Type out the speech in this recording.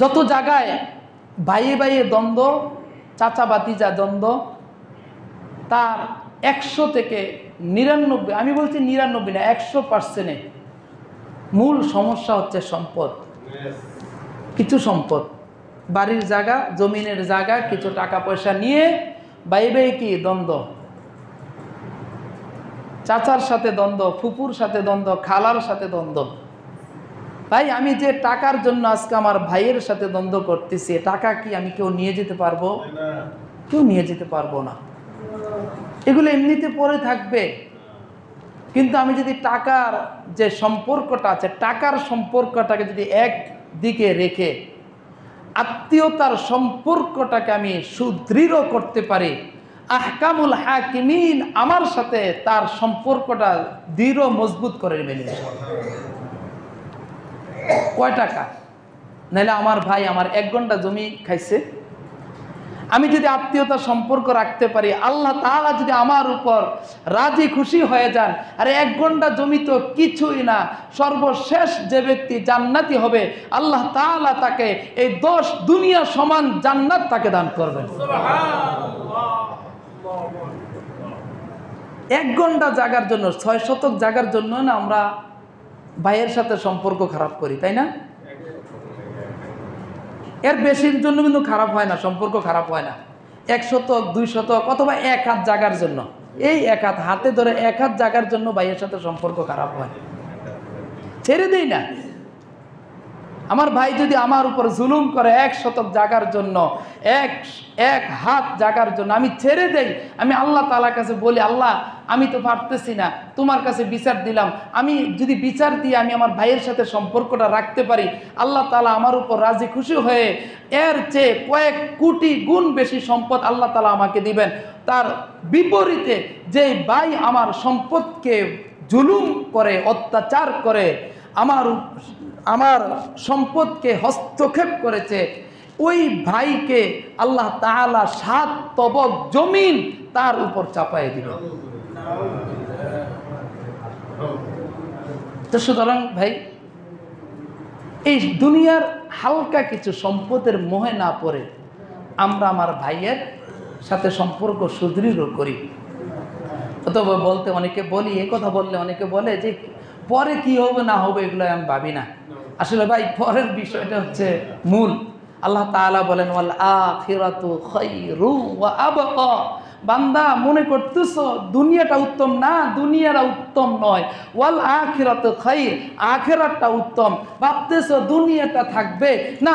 যত জায়গায় ভাইয়ে ভাইয়ে দ্বন্দ্ব, চাচা বাতিজা দ্বন্দ্ব, তার 100 থেকে 99, আমি বলছি 99 না, 100% মূল সমস্যা হচ্ছে সম্পদ। কিছু সম্পদ, বাড়ির জায়গা, জমিনের জায়গা, কিছু টাকা পয়সা নিয়ে ভাই ভাই কি দ্বন্দ্ব, চাচার সাথে দ্বন্দ্ব, ফুপুর সাথে দ্বন্দ্ব, খালার সাথে দ্বন্দ্ব। ভাই আমি যে টাকার জন্য আজকে আমার ভাইয়ের সাথে দ্বন্দ্ব করতেছি, টাকা কি আমি কেউ নিয়ে যেতে পারবো? কেউ নিয়ে যেতে পারবো না। এগুলো এমনিতে পড়ে থাকবে। কিন্তু আমি যদি টাকার যে সম্পর্কটা আছে, টাকার সম্পর্কটাকে যদি এক দিকে রেখে আত্মীয়তার সম্পর্কটাকে আমি সুদৃঢ় করতে পারি, আহকামুল হাকিমিন আমার সাথে তার সম্পর্কটা দৃঢ় মজবুত করে নেবেন। কয় টাকা নাহলে আমার ভাই আমার 1 ঘন্টা জমি খাইছে, আমি যদি আত্মীয়তার সম্পর্ক রাখতে পারি, আল্লাহ তাআলা যদি আমার উপর রাজি খুশি হয়ে যান, আরে 1 ঘন্টা জমি তো কিছুই না, সর্বশেষ যে ব্যক্তি জান্নাতি হবে আল্লাহ তাআলা তাকে এই 10 দুনিয়া সমান জান্নাত তাকে দান করবেন। 1 ঘন্টা জায়গার জন্য, 6 শতক জায়গার জন্য না আমরা ভাইয়ের সাথে সম্পর্ক খারাপ করি, তাই না? এর বেশির জন্য কিন্তু খারাপ হয় না, সম্পর্ক খারাপ হয় না। 1 শতক 2 শতক অথবা 1 হাত জায়গার জন্য, এই 1 হাত হাতে ধরে 1 হাত জায়গার জন্য ভাইয়ের সাথে সম্পর্ক খারাপ হয়, ছেড়ে দেই না। আমার ভাই যদি আমার উপর জুলুম করে 1 শতক জায়গার জন্য, এক হাত জায়গার জন্য, আমি ছেড়ে দেই। আমি আল্লাহ তাআলার কাছে বলি, আল্লাহ আমি তো পারতেছি না, তোমার কাছে বিচার দিলাম। আমি যদি বিচার দিয়ে আমি আমার ভাইয়ের সাথে সম্পর্কটা রাখতে পারি, আল্লাহ তাআলা আমার উপর রাজি খুশি হয়ে এর চেয়ে কয়েক কোটি গুণ বেশি সম্পদ আল্লাহ তাআলা আমাকে দিবেন। তার বিপরীতে যে ভাই আমার সম্পদকে জুলুম করে, অত্যাচার করে, আমার সম্পদকে হস্তক্ষেপ করেছে, ওই ভাইকে আল্লাহ তাআলা 7 তবক জমিন তার উপর চাপায় দিবেন। তো সুতরাং ভাই, এই দুনিয়ার হালকা কিছু সম্পদের মোহে না পড়ে আমরা আমার ভাইয়ের সাথে সম্পর্ক সুদৃঢ় করি। অথবা বলতে অনেকে বলি, এই কথা বললে অনেকে বলে যে পরে কি হবে না হবে এগুলো আমি ভাবি না। আসলে ভাই পরের বিষয়টা হচ্ছে মূল। আল্লাহ তাআলা বলেন, ওয়াল আখিরাতু খায়রু ওয়া আবকা। বান্দা মনে করতেছো দুনিয়াটা উত্তম না, দুনিয়াটা উত্তম নয়। ওয়াল আখিরাতু খায়র, আখিরাতটা উত্তম। ভাবতেছো দুনিয়াটা থাকবে না,